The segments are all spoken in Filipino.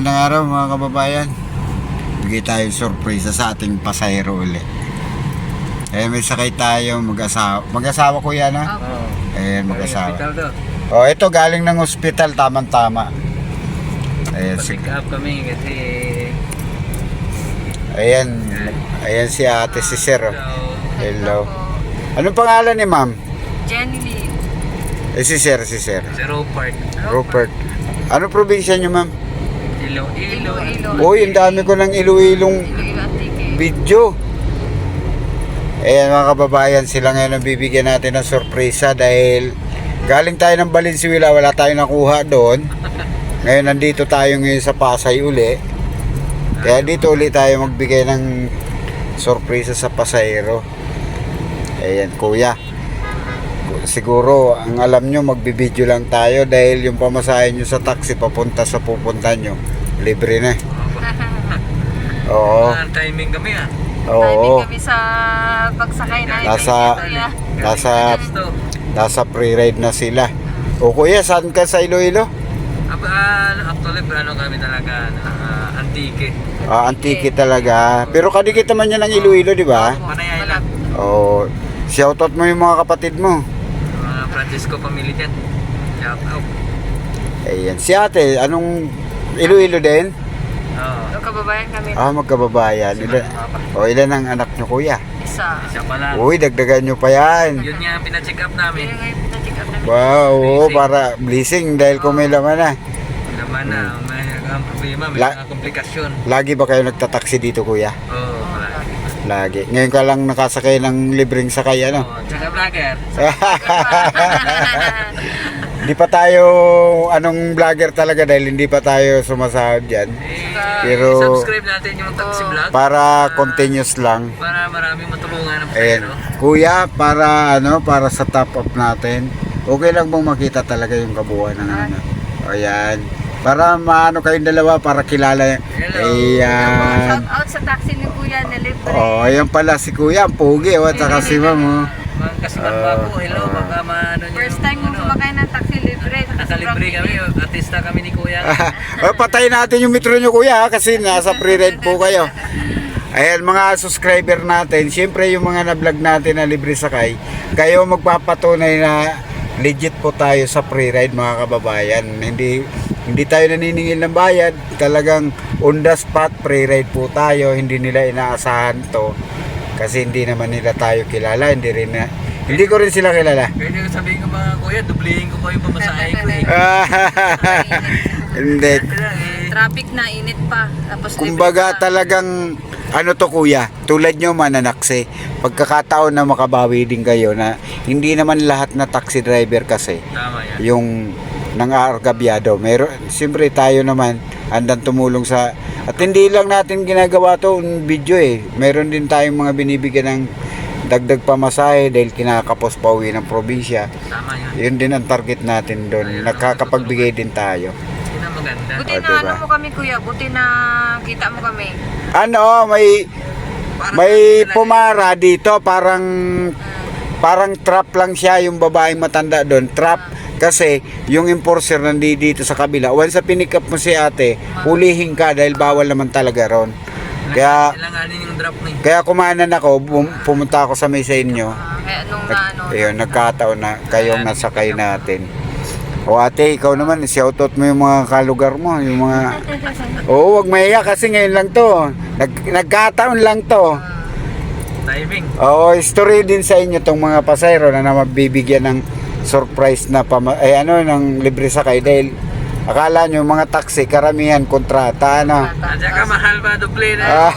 Magandang araw mga kababayan. Bigay tayo surprise sa ating pasahero ulit. May sakay tayo mag-asawa ko yan ha? Mag-asawa. Ito galing ng ospital, tamang-tama. Pick up kami kasi Ayan si ate, si Sir. Hello. Anong pangalan ni ma'am? Jenny Lee. Si Sir. si Rupert. Ano probinsya niyo ma'am? Iloilo. Uy, ang dami ko ng Iloilong video. Ayan mga kababayan, sila ngayon ang bibigyan natin ng sorpresa dahil galing tayo ng Valenzuela, wala tayong nakuha doon. Ngayon nandito tayo ngayon sa Pasay uli. Kaya dito uli tayo magbigay ng sorpresa sa pasahero. Ayan kuya, siguro ang alam nyo magbibideo lang tayo dahil yung pamasahe nyo sa taxi papunta sa pupunta nyo libre na. Oo. Timing kami Oo. Timing kami sa pagsakay na. Nasa pre-ride na sila. O kuya, saan ka sa Iloilo? Actually, kami talaga Antique. Antique talaga. Pero kadikit naman yan ng Iloilo, di ba? Panay Island. Oo. Shoutout mo yung mga kapatid mo. Francisco family dyan. Shout out. Ayan. Si ate, anong Iloilo din? Kababayan kami. Magkababayan. Ilan ang anak nyo kuya? Isa. Siya pala. Uy, dagdagan nyo pa yan. Yun nga ang pina-check up namin. Yun ngayon na-check up namin. Wow, para blessing dahil kung may laman na. Naman na, may ang problema, may mga komplikasyon. Lagi ba kayo nagtataksi dito kuya? Oo, Lagi. Ngayon ka lang nakasakay ng libreng sakay ano? tsaka vlogger. Hindi pa tayo vlogger talaga dahil hindi pa tayo sumasahod dyan. Pero subscribe natin yung taxi vlog. para continuous lang. Para maraming matulungan ng Ayan. pasahero. Kuya, para sa top up natin, okay lang bang makita talaga yung kabuuan ng ano? Ayan. Para maano kayong dalawa para kilala. Hello. Ayan. Shout out sa taxi ni Kuya na libre. Ayan pala si Kuya, ang pugi. At saka si Ma'am. Mga kasipan pa po, hello, baka maano nyo. First time mo sumakay ng taxi libre. Nakalibre kami, artista kami ni Kuya. Patayin natin yung metro nyo Kuya kasi nasa pre-ride po kayo. Ayan mga subscriber natin, siyempre yung mga na-vlog natin na libre sakay, kayo magpapatunay na legit po tayo sa pre-ride mga kababayan. Hindi tayo naniningil ng bayad, talagang on the spot pre-ride po tayo, hindi nila inaasahan to. Kasi hindi naman nila tayo kilala, hindi ko rin sila kilala. Pwede ko sabihin ko mga Kuya, dublihin ko pa yung pamasahe ko eh. Hindi. Traffic na, init pa. Tapos Kumbaga libre pa. talagang ano to kuya, tulad nyo mananaksi, pagkakataon na makabawi din kayo na hindi naman lahat na taxi driver kasi Tama yan. yung nang-aargabyado. Siyempre tayo naman andang tumulong sa, at hindi lang natin ginagawa to video meron din tayong mga binibigyan ng dagdag pamasahe dahil kinakapos pa uwi ng probinsya. Tama yan. Yun din ang target natin doon, nakakapagbigay din tayo. Yun ang maganda. Buti na diba? mo kami Kuya, buti na kita mo kami. May pumara dito, parang trap lang siya yung babaeng matanda doon, trap. Kasi yung enforcer nandito sa kabila, once sa pinikap mo si ate, hulihin ka dahil bawal naman talaga ron. Ilanganin yung drop na Kaya kumanan ako, pumunta ako sa may sa inyo. Kaya nung Ayun, nagkataon na kayong nasakay natin. O ate, ikaw naman, shoutout mo yung mga kalugar mo, yung mga... Oo, wag maya kasi ngayon lang to. Nagkataon lang to. timing. Oo, story din sa inyo tong mga pasahero na mabibigyan ng surprise na ng libre sakay dahil akala nyo mga taxi karamihan kontrata At saka mahal ba doble na?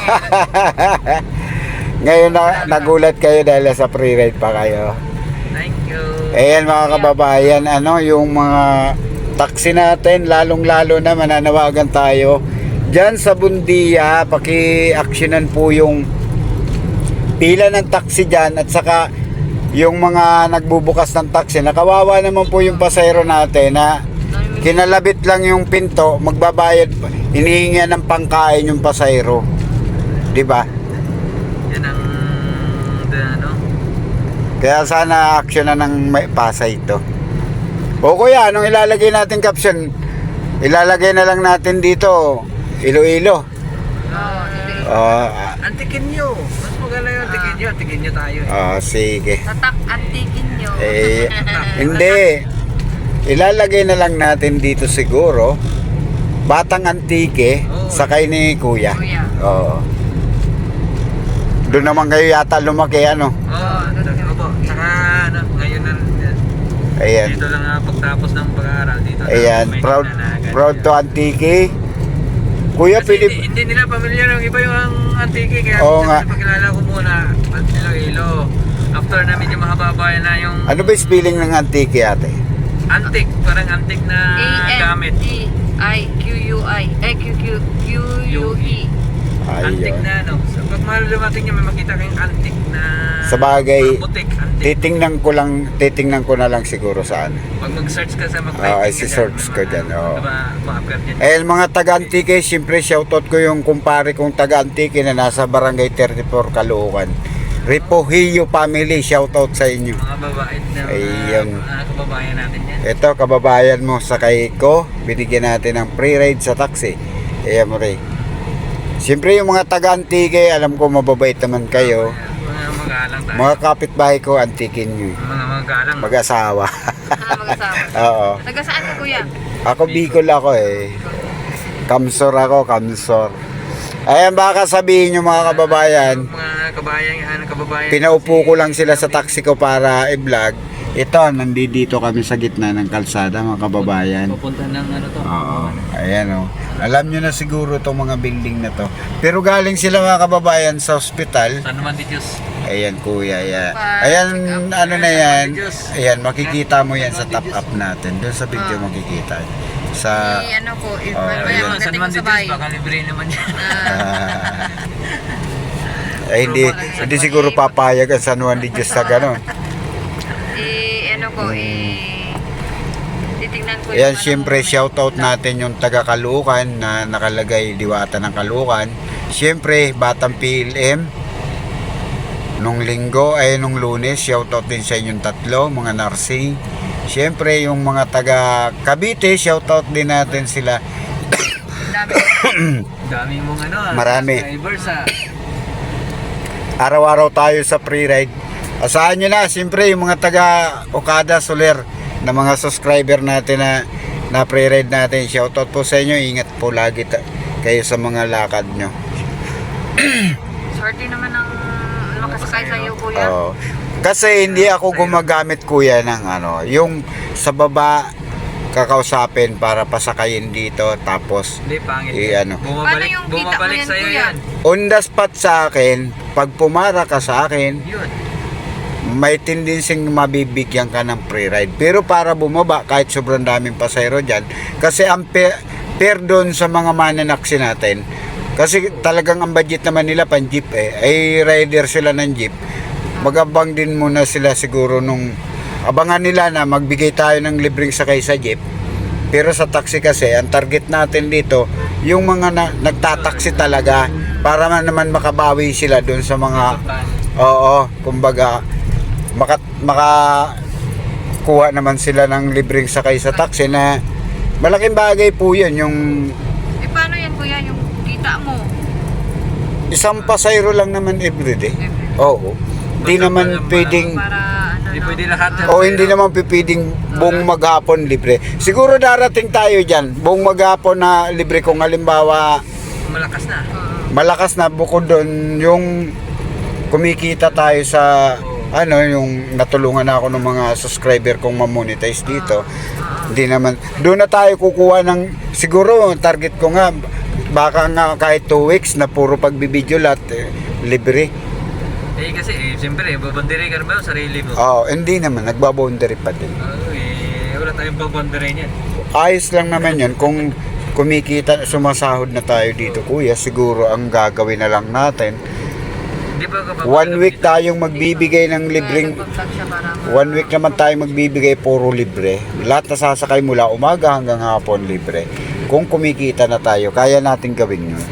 Ngayon nagulat kayo dahil sa pre-ride pa kayo. Thank you. Ayan mga kababayan, yung mga taxi natin, lalong-lalo na mananawagan tayo dyan sa Bundia, paki-actionan po yung pila ng taxi dyan at saka yung mga nagbubukas ng taxi. Nakawawa naman po yung pasahero natin na kinalabit lang yung pinto, magbabayad, hinihingi ng pangkain yung pasahero. Diba? Yan ang Kaya sana action na ng may Pasay ito. O kuya, anong ilalagay natin caption? Ilalagay na lang natin dito, Iloilo. Oo, Antikin nyo. Mas maganda yung antikin nyo. Antikin nyo tayo. Sige. tatak antikin nyo. Hindi. Ilalagay na lang natin dito siguro Batang Antique sakay ni Kuya. Kuya. Oo. Doon naman kayo yata lumaki ano. Oo, opo. Saka ngayon na. Ayan. Dito lang pagtapos ng pag-aaral. Dito Ayan, may proud nananagan. proud to Antique. Kuya Kasi Philip. hindi nila pamilyar yung iba yung Antique. Kaya Oo nga. pagkilala ko muna Iloilo. After na medyo mahababayan na yung Ano ba yung spelling ng Antique ate? antique. Parang antique na gamit. A-N-T-I-Q-U-I. Q-U-E. Antique Ayun. na ano. So, pag malumating nyo, may makita kayong antique na Sa bagay, butik, antique. titingnan ko na lang siguro sa ano. Pag mag-search ka sa isi-search ko dyan, oo. Ma-appear dyan. Eh mga taga-Antique, siyempre shoutout ko yung kumpare kong taga-Antique na nasa Barangay 34 Caloocan. Refugio family, shoutout sa inyo. Mga babae na Ayun. kababayan natin yan. Ito, kababayan mo, sakay ko, binigyan natin ng free ride sa taxi. Ayan mo rin. Siyempre yung mga taga-Antique, alam ko mababait naman kayo. Mga magalang tayo. Mga kapitbahay ko, antikin nyo. Mga magalang. Mag-asawa. Mag-asawa. Oo. Taga saan ka, kuya? Ako Bicol ako eh. Kamsor ako, Kamsor. Ayan, baka sabihin nyo mga kababayan, Mga kababayan. pinaupo ko lang sila sa taxi ko para i-vlog. Ito, nandito kami sa gitna ng kalsada mga kababayan. Pupunta ng ano to. Oo, ayan o. Alam nyo na siguro itong mga building na to. Pero galing sila mga kababayan sa ospital. San Juan de Dios. Ayan kuya, ayan. Ayan, ano na yan. Ayan, makikita mo yan sa top up natin. Doon sa video makikita. Sa... Ano ko, if Ayun. mamaya San pagdating Juan ko de sa Dios, bahay. baka libre naman yan. hindi siguro papayag ang San Juan de Dios sa ganon. Ano ko, titingnan ko Ayan, ano, syempre shoutout natin yung taga Caloocan na nakalagay Diwata ng Caloocan. Syempre, Batang PLM. Nung linggo, nung Lunes, shoutout din sa inyong tatlo, mga nursing. Syempre, yung mga taga Cavite, shoutout din natin sila. Dami mong ano. Marami. Subscribers Araw-araw tayo sa free ride. Asahan nyo na, siyempre yung mga taga Okada Soler na mga subscriber natin na free ride natin. Shoutout po sa inyo, ingat po lagi kayo sa mga lakad nyo. Swerte naman ang makasakay sa iyo, kuya. Oo. Kasi hindi ako gumagamit kuya ng yung sa baba kakausapin para pasakayin dito tapos Hindi, pangit. Paano yung kita mo yan, sa'yo kuya? yan. on the spot sa akin, pag pumara ka sa akin, Yun. may tendencying mabibigyan ka ng free ride. Pero para bumaba, kahit sobrang daming pasayro dyan, kasi ang fair doon sa mga mananaksi natin, kasi talagang ang budget naman nila pang jeep ay rider sila ng jeep, magabang din muna sila siguro nung abangan nila na magbigay tayo ng libreng sakay sa jeep. Pero sa taxi kasi, ang target natin dito, yung mga nagtataksi talaga, para naman makabawi sila doon sa mga, kumbaga, makakuha naman sila ng libreng sakay sa taxi na malaking bagay po yun, yung Paano yan, kuya, yung kita mo? isang pasayro lang naman everyday. Oo. Hindi naman pwedeng, Para, Hindi pwede lahat. hindi naman pipiding buong maghapon libre. Siguro darating tayo dyan, buong maghapon na libre kung halimbawa Malakas na. malakas na bukod doon yung kumikita tayo sa yung natulungan ako ng mga subscriber kong ma-monetize dito. Hindi naman doon na tayo kukuha ng siguro target ko nga baka nga kahit 2 weeks na puro pagbibideo lahat libre. Kasi siyempre, babandere ka ba sarili mo? Hindi naman nagbaboundary pa din. Wala tayong babandere niyan. Ayos lang naman yun kung kumikita sumasahod na tayo dito kuya, siguro ang gagawin na lang natin Hindi ba 1 week tayong magbibigay ng libreng 1 week naman tayo magbibigay puro libre. Lahat na sasakay mula umaga hanggang hapon libre. Kung kumikita na tayo, kaya natin gawin yun.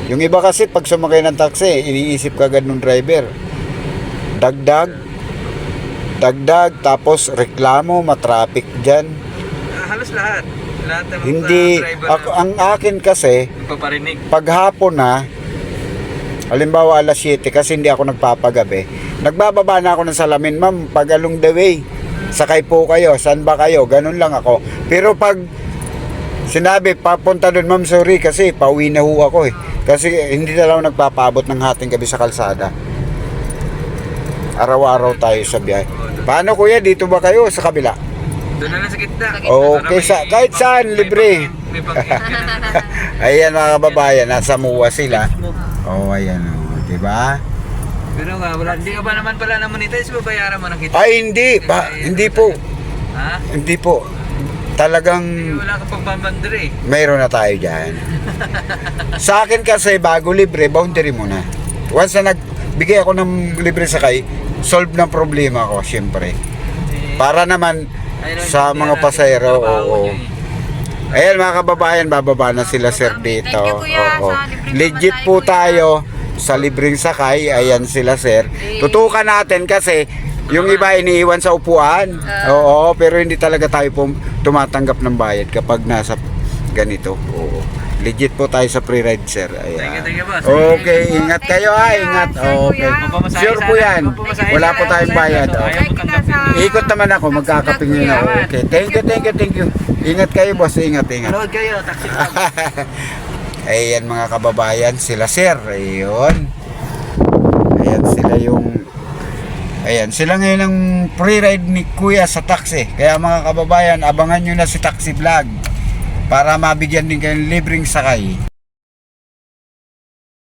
Yung iba kasi pag sumakay ng taxi, iniisip kagad ng driver. Dagdag, tapos reklamo, matraffic dyan. Halos lahat. Lahat ng mga Hindi, driver ang akin kasi, nagpaparinig. paghapon na, halimbawa alas 7 kasi hindi ako nagpapagabi, nagbababa na ako ng salamin, ma'am, pag along the way, sakay po kayo, saan ba kayo, ganun lang ako. Pero pag sinabi, papunta doon, ma'am, sorry, kasi pauwi na ho ako eh. Kasi hindi na lang ako nagpapaabot ng hating gabi sa kalsada. Araw-araw tayo sa biyahe. Paano kuya, dito ba kayo sa kabila? Doon na lang sa gitna. Okay, kahit saan, libre. May pang-ingin. Ayan mga kababayan, nasa MUA sila. Oh, ayan oh, di ba? Pero nga, hindi ka ba naman pala na-monetize? Babayaran mo ng kita? Ay, hindi pa, hindi po. Ha? Hindi po. Talagang Wala ka pang pambandre eh. mayroon na tayo dyan. Sa akin kasi, bago libre, boundary muna. Once na nagbigay ako ng libre sakay, solve ng problema ko, syempre. Para naman sa mga pasahero, oo. Ayan mga kababayan, bababa na sila sir dito. Thank you, kuya, Oo. sa libreng Legit pamasahe, po kuya. tayo sa libreng sakay. Ayan sila sir. Tutukan natin kasi yung iba iniiwan sa upuan. Oo, pero hindi talaga tayo po tumatanggap ng bayad kapag nasa ganito. Oo. Legit po tayo sa pre-ride sir. Ayan. Thank you, boss. Okay, ingat kayo ha, ingat. Okay. Mapamasahe Sure po sana. yan. Mapamasahe Wala po sana. tayong bayad. Ayaw Okay. mo tanggapin. Ikot naman ako, magkakapingin ako. Okay, thank you. Ingat kayo boss, ingat. Manood kayo, taxi vlog. Ayan mga kababayan, sila sir. Ayun. Ayan sila yung ayan, sila ngayon ang pre-ride ni Kuya sa taxi. Kaya mga kababayan, abangan nyo na si Taxi Vlog para mabigyan din kayo ng libreng sakay.